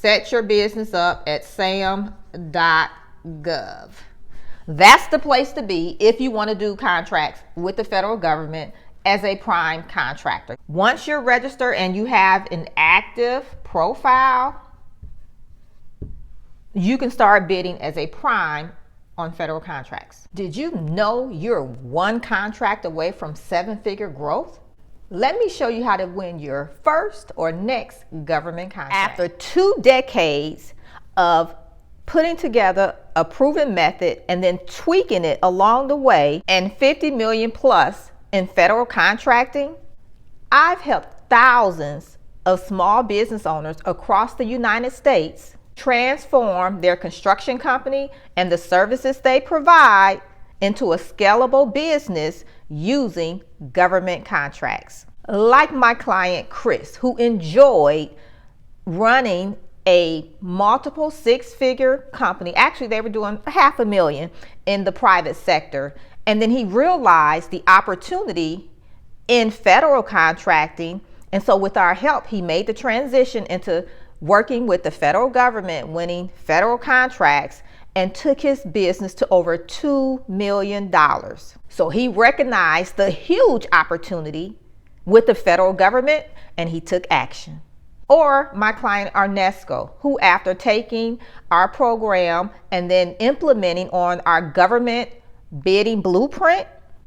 set your business up at sam.gov. That's the place to be if you want to do contracts with the federal government as a prime contractor. Once you're registered and you have an active profile, you can start bidding as a prime on federal contracts. Did you know you're one contract away from 7-figure growth? Let me show you how to win your first or next government contract. After 2 decades of putting together a proven method and then tweaking it along the way, and 50 million plus in federal contracting, I've helped thousands of small business owners across the United States transform their construction company and the services they provide into a scalable business using government contracts. Like my client Chris, who enjoyed running a multiple 6-figure company. Actually, they were doing $500,000 in the private sector. And then he realized the opportunity in federal contracting. And so with our help, he made the transition into working with the federal government, winning federal contracts, and took his business to over $2 million. So he recognized the huge opportunity with the federal government and he took action. Or my client Arnesco, who after taking our program and then implementing on our government bidding blueprint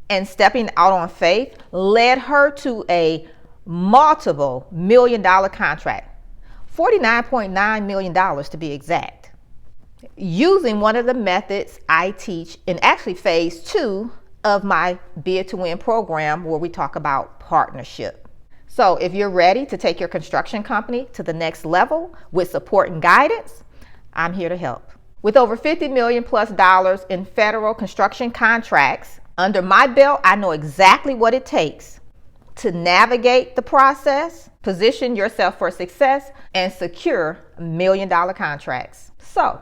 and stepping out on faith, led her to a multiple $1 million contract, $49.9 million to be exact, using one of the methods I teach in actually phase 2 of my Bid to Win program, where we talk about partnership. So if you're ready to take your construction company to the next level with support and guidance, I'm here to help. With over $50 million plus in federal construction contracts under my belt, I know exactly what it takes to navigate the process, position yourself for success, and secure $1 million contracts. So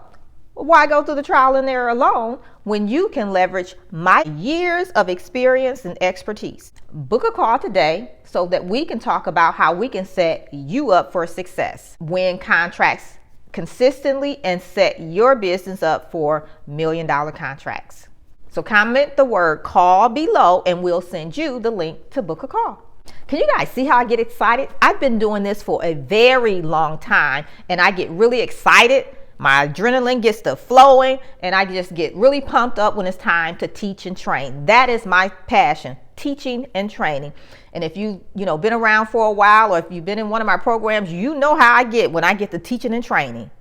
why go through the trial and error alone when you can leverage my years of experience and expertise? Book a call today so that we can talk about how we can set you up for success, win contracts consistently, and set your business up for $1 million contracts. So comment the word call below and we'll send you the link to book a call. Can you guys see how I get excited? I've been doing this for a very long time and I get really excited. My adrenaline gets to flowing and I just get really pumped up when it's time to teach and train. That is my passion, teaching and training. And if you've been around for a while, or if you've been in one of my programs, you know how I get when I get to teaching and training.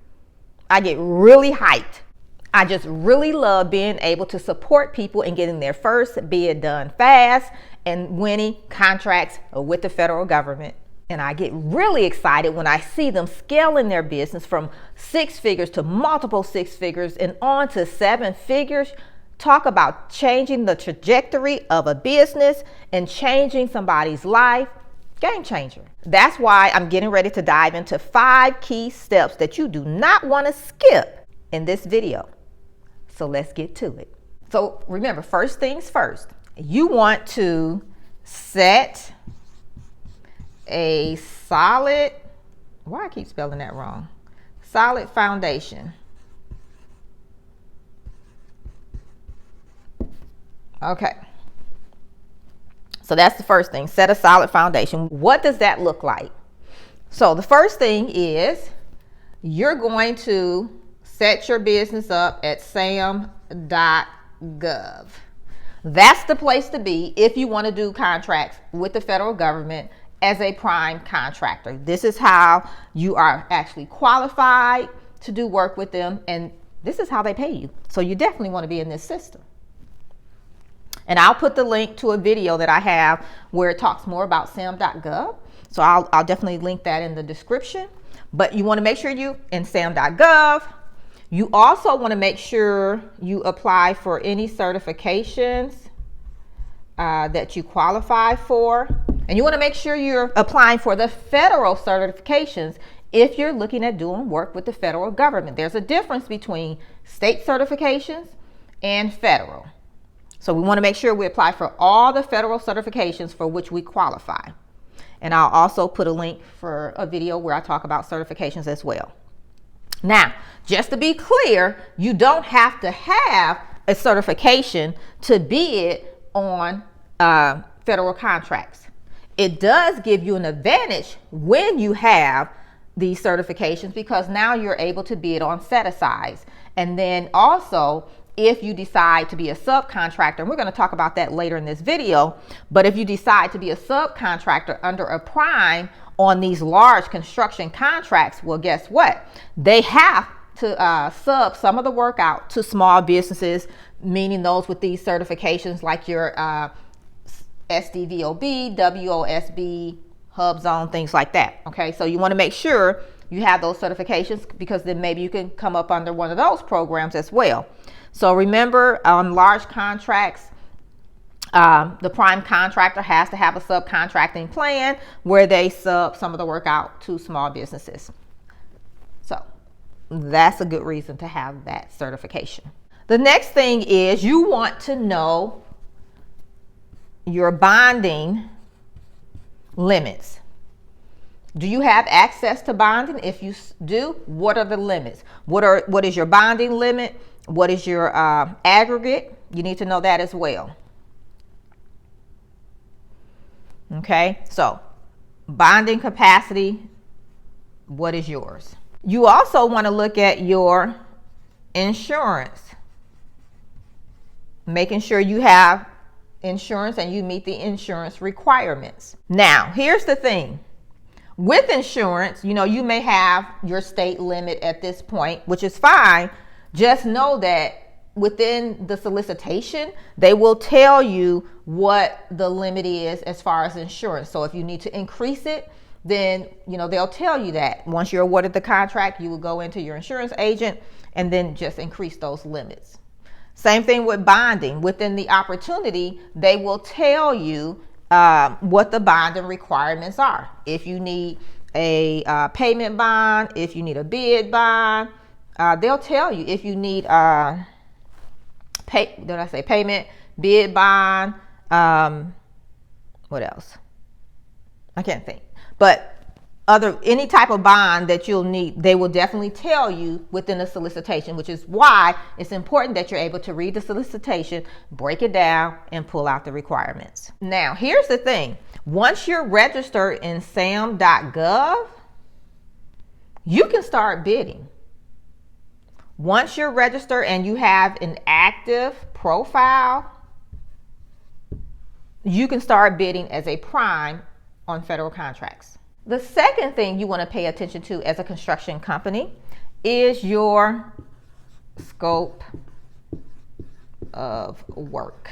I get really hyped. I just really love being able to support people in getting their first bid done fast and winning contracts with the federal government. And I get really excited when I see them scaling their business from 6 figures to multiple 6 figures and on to 7 figures. Talk about changing the trajectory of a business and changing somebody's life. Game changer. That's why I'm getting ready to dive into 5 key steps that you do not want to skip in this video. So let's get to it. So remember, first things first, you want to set a solid, why I keep spelling that wrong, solid foundation. Okay. So that's the first thing, set a solid foundation. What does that look like? So the first thing is you're going to set your business up at sam.gov. That's the place to be if you want to do contracts with the federal government as a prime contractor. This is how you are actually qualified to do work with them, and this is how they pay you. So you definitely want to be in this system. And I'll put the link to a video that I have where it talks more about sam.gov. So I'll definitely link that in the description. But you want to make sure you in sam.gov. You also want to make sure you apply for any certifications that you qualify for. And you want to make sure you're applying for the federal certifications if you're looking at doing work with the federal government. There's a difference between state certifications and federal. So we want to make sure we apply for all the federal certifications for which we qualify. And I'll also put a link for a video where I talk about certifications as well. Now, just to be clear, you don't have to have a certification to bid on federal contracts. It does give you an advantage when you have these certifications, because now you're able to bid on set-asides. And then also, if you decide to be a subcontractor, and we're going to talk about that later in this video, but if you decide to be a subcontractor under a prime on these large construction contracts, well, guess what? They have to sub some of the work out to small businesses, meaning those with these certifications like your SDVOB, WOSB, Hub Zone, things like that. Okay, so you want to make sure you have those certifications, because then maybe you can come up under one of those programs as well. So remember, on large contracts, the prime contractor has to have a subcontracting plan where they sub some of the work out to small businesses. So that's a good reason to have that certification. The next thing is you want to know your bonding limits. Do you have access to bonding? If you do, what are the limits? What is your bonding limit? What is your aggregate? You need to know that as well. Okay, so bonding capacity, what is yours? You also want to look at your insurance, making sure you have insurance and you meet the insurance requirements. Now, here's the thing. With insurance, you may have your state limit at this point, which is fine. Just know that within the solicitation, they will tell you what the limit is as far as insurance. So if you need to increase it, then they'll tell you that. Once you're awarded the contract, you will go into your insurance agent and then just increase those limits. Same thing with bonding. Within the opportunity, they will tell you what the bonding requirements are. If you need a payment bond, if you need a bid bond, they'll tell you. If you need payment, bid bond, what else? I can't think. But any type of bond that you'll need, they will definitely tell you within the solicitation, which is why it's important that you're able to read the solicitation, break it down, and pull out the requirements. Now, here's the thing. Once you're registered in sam.gov, you can start bidding. Once you're registered and you have an active profile, you can start bidding as a prime on federal contracts. The second thing you want to pay attention to as a construction company is your scope of work.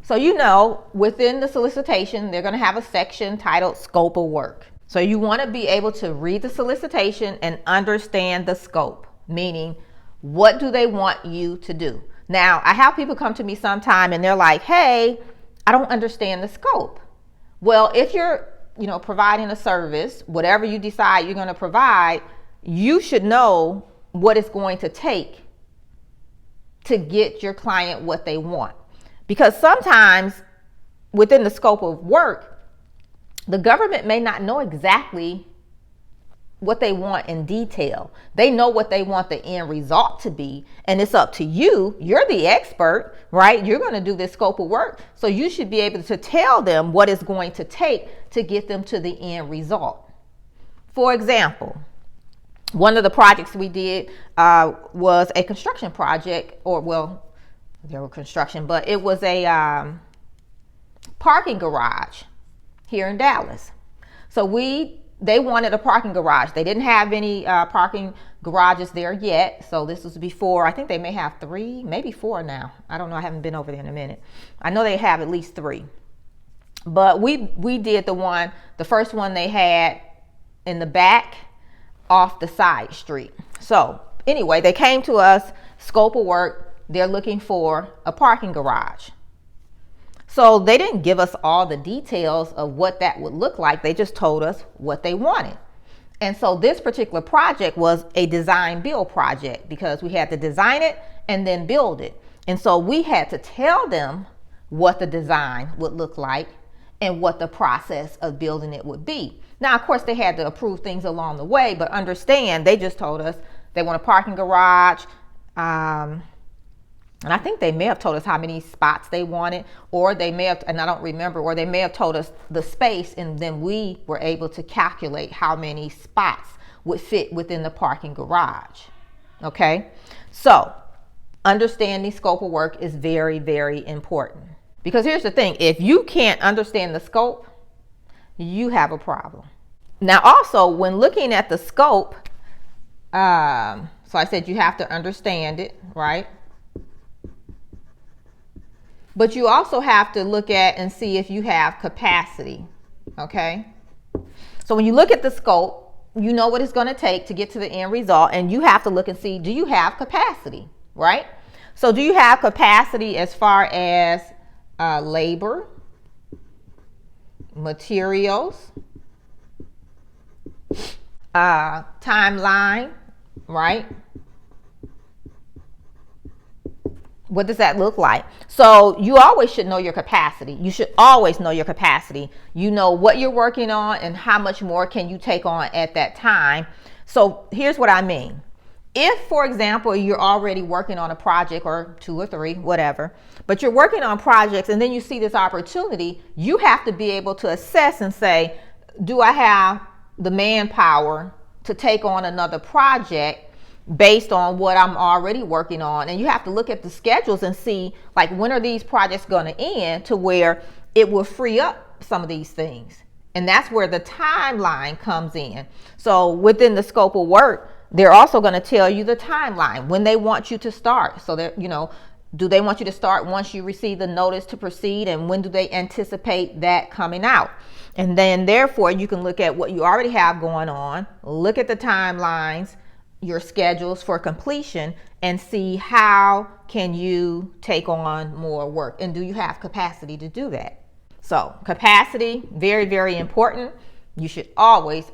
So within the solicitation, they're going to have a section titled Scope of Work. So you want to be able to read the solicitation and understand the scope, meaning what do they want you to do? Now, I have people come to me sometime and they're like, hey, I don't understand the scope. Well, if you're providing a service, whatever you decide you're going to provide, you should know what it's going to take to get your client what they want. Because sometimes within the scope of work, the government may not know exactly what they want in detail. They know what they want the end result to be, and it's up to you. You're the expert, right? You're going to do this scope of work, so you should be able to tell them what it's going to take to get them to the end result. For example, one of the projects we did was a construction project, there were construction, but it was a parking garage here in Dallas. So they wanted a parking garage. They didn't have any parking garages there yet. So this was before, I think they may have 3, maybe 4 now. I don't know. I haven't been over there in a minute. I know they have at least 3. But we did the first one they had in the back off the side street. So anyway, they came to us, scope of work. They're looking for a parking garage. So they didn't give us all the details of what that would look like. They just told us what they wanted. And so this particular project was a design build project because we had to design it and then build it. And so we had to tell them what the design would look like and what the process of building it would be. Now, of course, they had to approve things along the way, but understand, they just told us they want a parking garage. And I think they may have told us how many spots they wanted, or they may have, and I don't remember, or they may have told us the space, and then we were able to calculate how many spots would fit within the parking garage. Okay, so understanding scope of work is very, very important. Because here's the thing, if you can't understand the scope, you have a problem. Now also, when looking at the scope, so I said you have to understand it, right? But you also have to look at and see if you have capacity, okay? So when you look at the scope, you know what it's going to take to get to the end result, and you have to look and see, do you have capacity, right? So do you have capacity as far as labor, materials, timeline, right? What does that look like? So you always should know your capacity. You should always know your capacity. You know what you're working on and how much more can you take on at that time. So here's what I mean. If, for example, you're already working on a project, or 2 or 3, whatever, but you're working on projects and then you see this opportunity, you have to be able to assess and say, do I have the manpower to take on another project based on what I'm already working on? And you have to look at the schedules and see, like, when are these projects going to end, to where it will free up some of these things. And that's where the timeline comes in. So within the scope of work, they're also going to tell you the timeline, when they want you to start. So that, you know, do they want you to start once you receive the notice to proceed, and when do they anticipate that coming out? And then therefore you can look at what you already have going on, look at the timelines, your schedules for completion, and see how can you take on more work, and do you have capacity to do that. So capacity, very, very important. You should always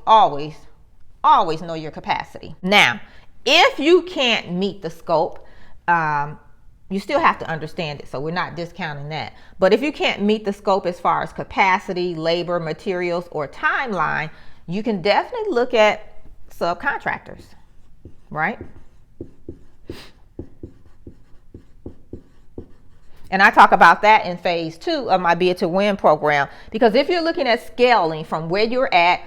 know your capacity. Now, if you can't meet the scope, you still have to understand it, so we're not discounting that. But if you can't meet the scope as far as capacity, labor, materials, or timeline, you can definitely look at subcontractors, right? And I talk about that in phase 2 of my Bid to Win program, because if you're looking at scaling from where you're at,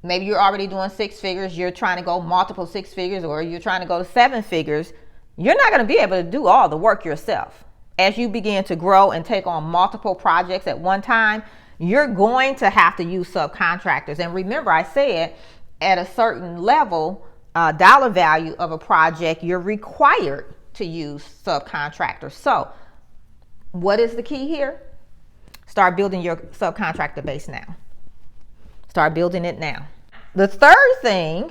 maybe you're already doing 6 figures, you're trying to go multiple 6 figures, or you're trying to go to 7 figures, you're not going to be able to do all the work yourself. As you begin to grow and take on multiple projects at one time, you're going to have to use subcontractors. And remember, I said at a certain level, dollar value of a project, you're required to use subcontractors. So what is the key here? Start building your subcontractor base now. Start building it now. The third thing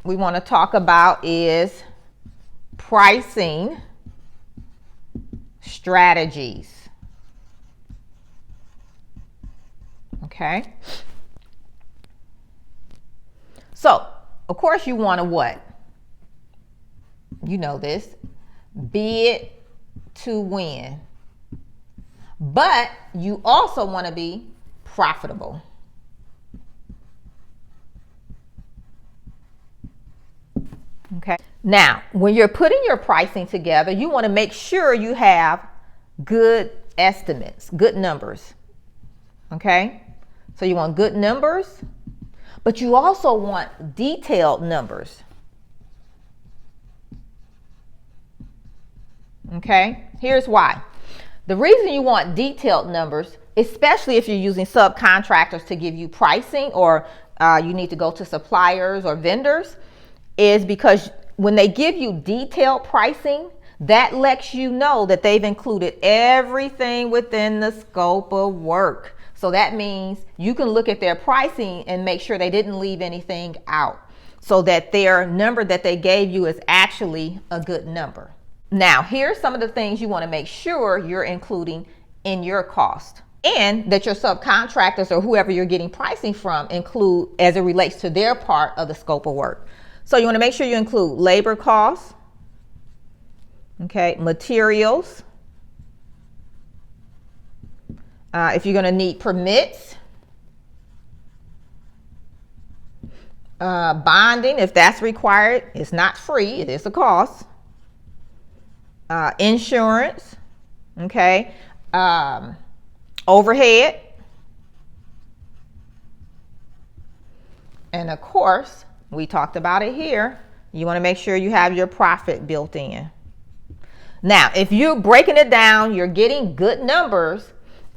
we want to talk about is pricing strategies. Okay. So, of course, you want to what? You know this. Bid to win. But you also want to be profitable. Okay. Now, when you're putting your pricing together, you want to make sure you have good estimates, good numbers. Okay. So you want good numbers, but you also want detailed numbers. Okay. Here's why. The reason you want detailed numbers, especially if you're using subcontractors to give you pricing, or you need to go to suppliers or vendors, is because when they give you detailed pricing, that lets you know that they've included everything within the scope of work. So that means you can look at their pricing and make sure they didn't leave anything out, so that their number that they gave you is actually a good number. Now, here's some of the things you want to make sure you're including in your cost, and that your subcontractors or whoever you're getting pricing from include as it relates to their part of the scope of work. So you want to make sure you include labor costs, okay, materials, If you're going to need permits, bonding, if that's required, it's not free, it is a cost. Insurance, okay, overhead, and of course, we talked about it here, you want to make sure you have your profit built in. Now, if you're breaking it down, you're getting good numbers,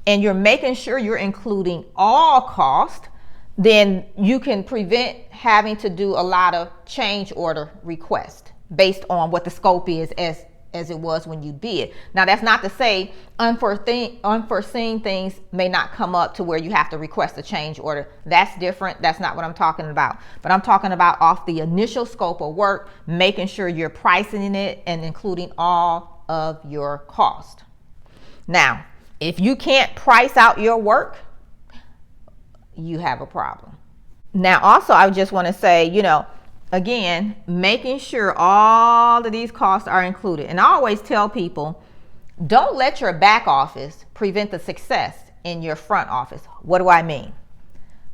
and you're making sure you're including all costs, then you can prevent having to do a lot of change order requests based on what the scope is as it was when you bid. Now, that's not to say unforeseen things may not come up to where you have to request a change order. That's different. That's not what I'm talking about. But I'm talking about off the initial scope of work, making sure you're pricing it and including all of your cost. Now, if you can't price out your work, you have a problem. Now, also, I just want to say, again, making sure all of these costs are included. And I always tell people, don't let your back office prevent the success in your front office. What do I mean?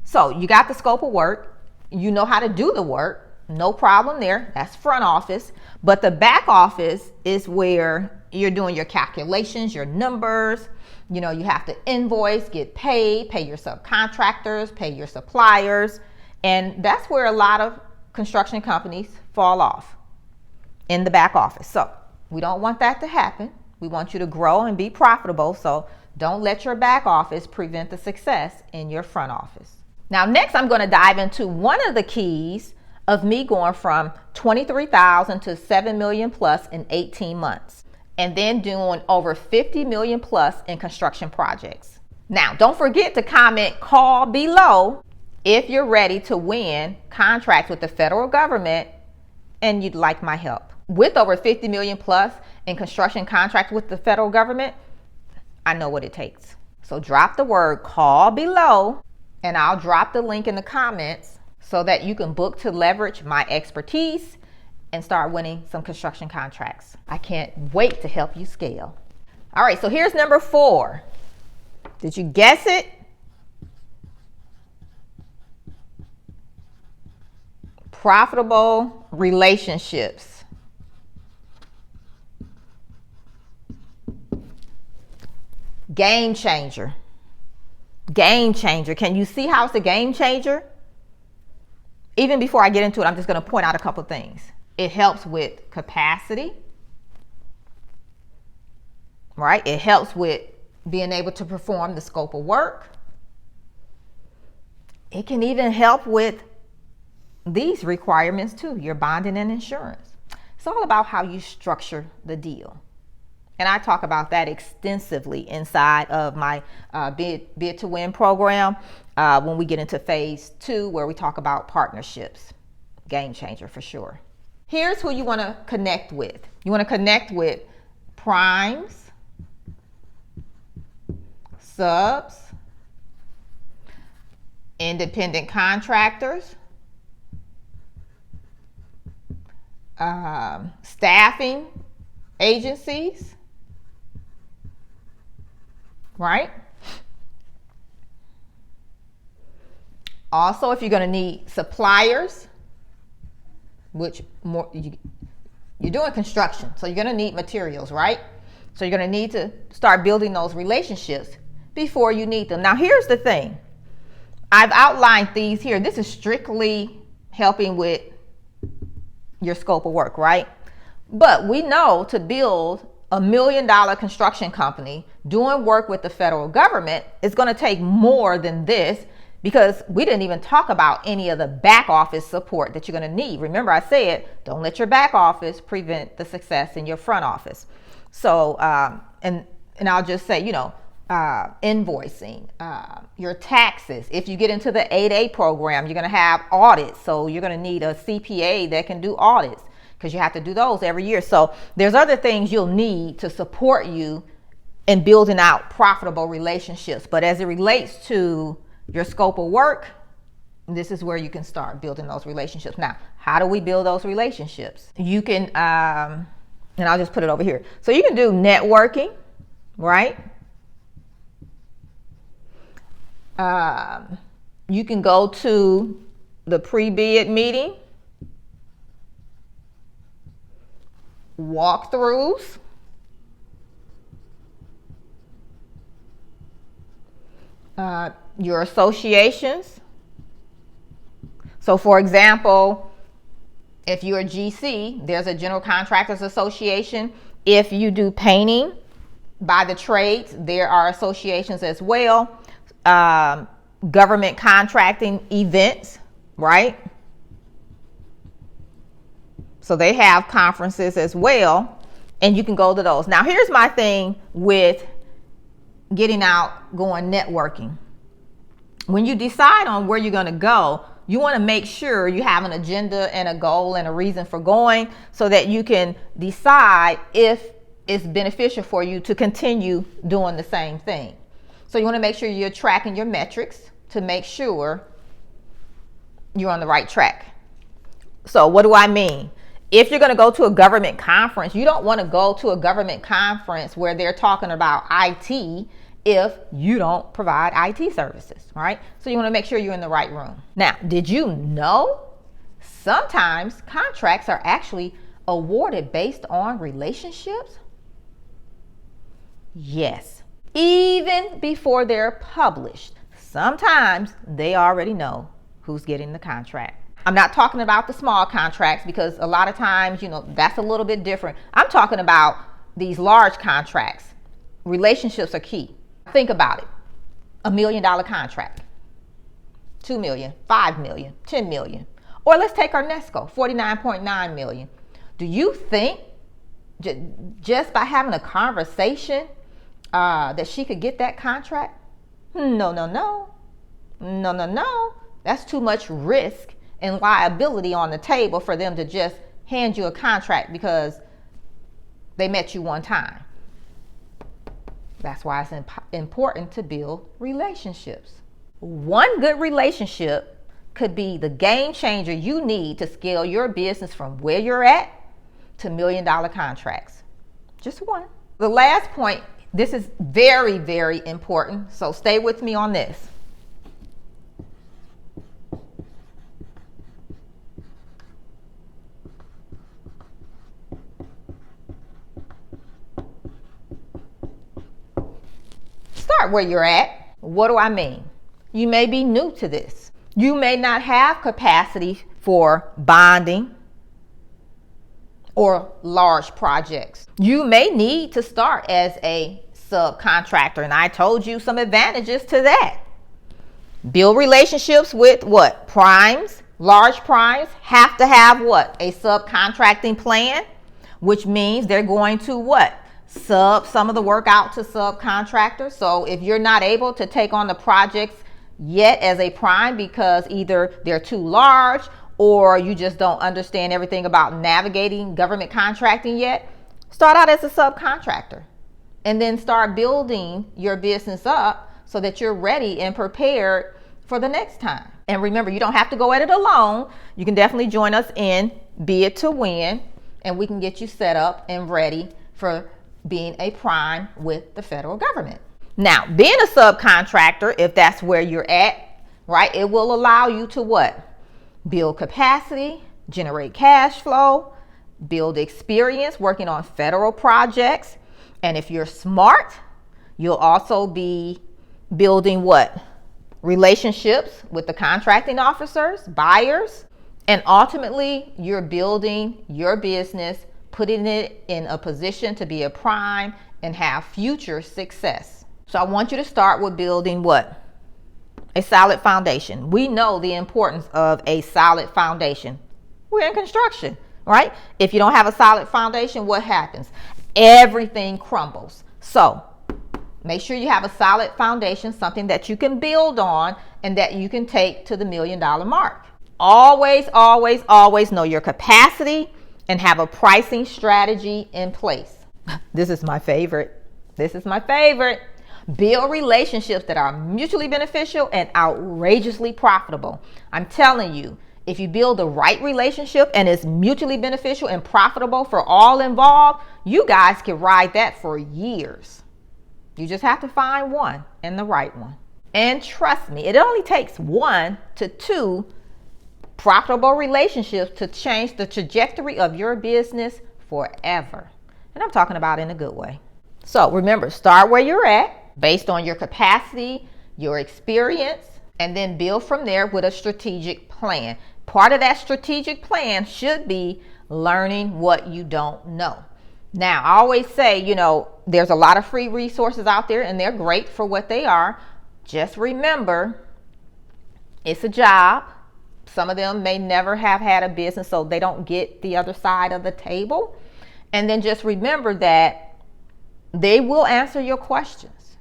So you got the scope of work, you know how to do the work, no problem there, that's front office. But the back office is where you're doing your calculations, your numbers, you have to invoice, get paid, pay your subcontractors, pay your suppliers. And that's where a lot of construction companies fall off, in the back office. So we don't want that to happen. We want you to grow and be profitable. So don't let your back office prevent the success in your front office. Now, next, I'm going to dive into one of the keys of me going from 23,000 to 7 million plus in 18 months, and then doing over 50 million plus in construction projects. Now, don't forget to comment call below if you're ready to win contracts with the federal government and you'd like my help. With over 50 million plus in construction contracts with the federal government, I know what it takes. So drop the word call below, and I'll drop the link in the comments so that you can book to leverage my expertise and start winning some construction contracts. I can't wait to help you scale. All right, so here's number 4. Did you guess it? Profitable relationships. Game changer. Game changer. Can you see how it's a game changer? Even before I get into it, I'm just going to point out a couple things. It helps with capacity, right? It helps with being able to perform the scope of work. It can even help with these requirements too, your bonding and insurance. It's all about how you structure the deal. And I talk about that extensively inside of my Bid to Win program when we get into phase 2, where we talk about partnerships. Game changer for sure. Here's who you want to connect with. You want to connect with primes, subs, independent contractors, staffing agencies, right? Also, if you're going to need suppliers, which you're doing construction, so you're going to need materials, right? So you're going to need to start building those relationships before you need them. Now, here's the thing. I've outlined these here. This is strictly helping with your scope of work, right? But we know to build $1 million construction company doing work with the federal government is going to take more than this, because we didn't even talk about any of the back office support that you're going to need. Remember, I said, don't let your back office prevent the success in your front office. So, and I'll just say, invoicing, your taxes. If you get into the 8A program, you're going to have audits. So you're going to need a CPA that can do audits, because you have to do those every year. So there's other things you'll need to support you in building out profitable relationships. But as it relates to your scope of work, this is where you can start building those relationships. Now, how do we build those relationships? You can, and I'll just put it over here. So you can do networking, right? You can go to the pre-bid meeting, walkthroughs, your associations. So for example, if you're a GC, there's a General Contractors Association. If you do painting by the trades, there are associations as well. Government contracting events, right? So they have conferences as well, and you can go to those. Now, here's my thing with getting out, going networking. When you decide on where you're going to go, you want to make sure you have an agenda and a goal and a reason for going so that you can decide if it's beneficial for you to continue doing the same thing. So you want to make sure you're tracking your metrics to make sure you're on the right track. So what do I mean? If you're going to go to a government conference, you don't want to go to a government conference where they're talking about IT if you don't provide IT services, right? So you want to make sure you're in the right room. Now, did you know sometimes contracts are actually awarded based on relationships? Yes. Even before they're published, sometimes they already know who's getting the contract. I'm not talking about the small contracts because a lot of times, that's a little bit different. I'm talking about these large contracts. Relationships are key. Think about it. $1 million contract, 2 million, 5 million, 10 million. Or let's take our Nesco, 49.9 million. Do you think just by having a conversation that she could get that contract? No. That's too much risk and liability on the table for them to just hand you a contract because they met you one time. That's why it's important to build relationships. One good relationship could be the game changer you need to scale your business from where you're at to $1 million contracts. Just one. The last point, this is very, very important, so stay with me on this. Start where you're at. What do I mean? You may be new to this. You may not have capacity for bonding or large projects. You may need to start as a subcontractor, and I told you some advantages to that. Build relationships with what? Primes. Large primes have to have what? A subcontracting plan, which means they're going to what? Sub some of the work out to subcontractors. So if you're not able to take on the projects yet as a prime because either they're too large or you just don't understand everything about navigating government contracting yet, start out as a subcontractor and then start building your business up so that you're ready and prepared for the next time. And remember, you don't have to go at it alone. You can definitely join us in Bid to Win, and we can get you set up and ready for being a prime with the federal government. Now, being a subcontractor, if that's where you're at, right, it will allow you to what? Build capacity, generate cash flow, build experience working on federal projects. And if you're smart, you'll also be building what? Relationships with the contracting officers, buyers, and ultimately you're building your business, putting it in a position to be a prime and have future success. So I want you to start with building what? A solid foundation. We know the importance of a solid foundation. We're in construction, right? If you don't have a solid foundation, what happens? Everything crumbles. So make sure you have a solid foundation, something that you can build on and that you can take to the $1 million mark. Always know your capacity and have a pricing strategy in place. This is my favorite. Build relationships that are mutually beneficial and outrageously profitable. I'm telling you, if you build the right relationship and it's mutually beneficial and profitable for all involved, you guys can ride that for years. You just have to find one and the right one. And trust me, it only takes 1 to 2 profitable relationships to change the trajectory of your business forever. And I'm talking about in a good way. So remember, start where you're at based on your capacity, your experience, and then build from there with a strategic plan. Part of that strategic plan should be learning what you don't know. Now, I always say, there's a lot of free resources out there and they're great for what they are. Just remember, it's a job. Some of them may never have had a business, so they don't get the other side of the table. And then just remember that they will answer your questions.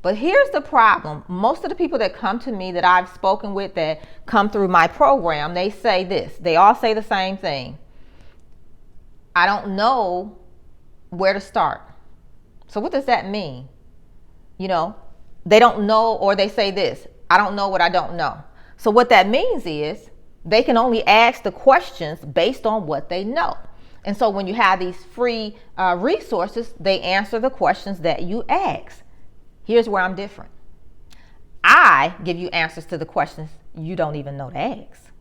But here's the problem. Most of the people that come to me that I've spoken with that come through my program, they say this. They all say the same thing. I don't know where to start. So what does that mean? They don't know, or they say this, I don't know what I don't know. So what that means is they can only ask the questions based on what they know. And so when you have these free resources, they answer the questions that you ask. Here's where I'm different. I give you answers to the questions you don't even know to ask.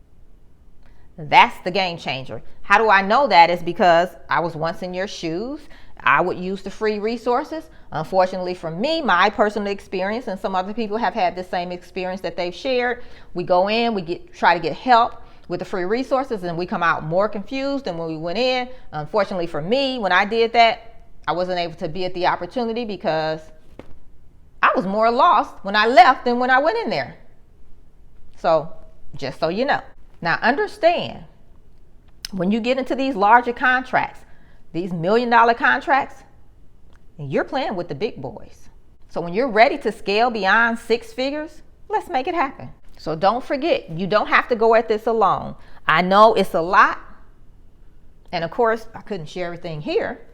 That's the game changer. How do I know that? Is because I was once in your shoes. I would use the free resources. Unfortunately for me, my personal experience, and some other people have had the same experience that they've shared. We go in, try to get help with the free resources, and we come out more confused than when we went in. Unfortunately for me, when I did that, I wasn't able to be at the opportunity because I was more lost when I left than when I went in there. So, just so you know. Now understand, when you get into these larger contracts, these $1 million contracts, you're playing with the big boys. So when you're ready to scale beyond 6 figures, let's make it happen. So don't forget, you don't have to go at this alone. I know it's a lot. And of course, I couldn't share everything here.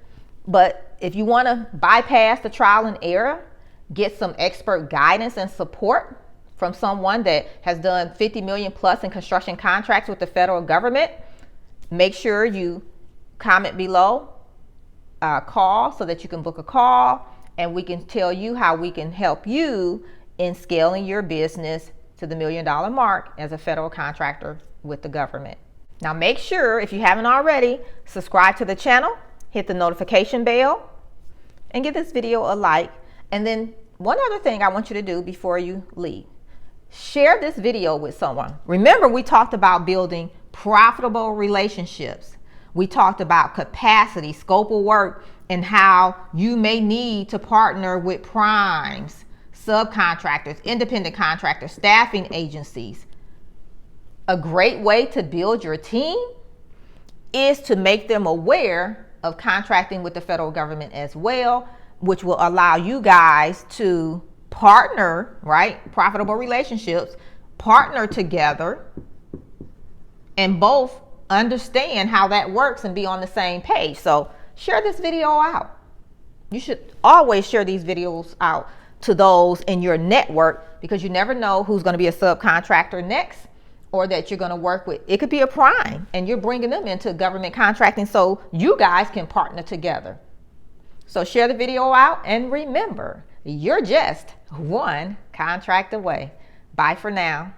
But if you want to bypass the trial and error, get some expert guidance and support from someone that has done 50 million plus in construction contracts with the federal government, make sure you comment below, call so that you can book a call, and we can tell you how we can help you in scaling your business to the $1 million mark as a federal contractor with the government. Now make sure, if you haven't already, subscribe to the channel, hit the notification bell, and give this video a like. And then one other thing I want you to do before you leave, share this video with someone. Remember, we talked about building profitable relationships. We talked about capacity, scope of work, and how you may need to partner with primes, subcontractors, independent contractors, staffing agencies. A great way to build your team is to make them aware of contracting with the federal government as well, which will allow you guys to partner, right? Profitable relationships, partner together, and both understand how that works and be on the same page. So share this video out. You should always share these videos out to those in your network, because you never know who's going to be a subcontractor next, or that you're going to work with. It could be a prime and you're bringing them into government contracting so you guys can partner together. So share the video out, and remember, you're just one contract away. Bye for now.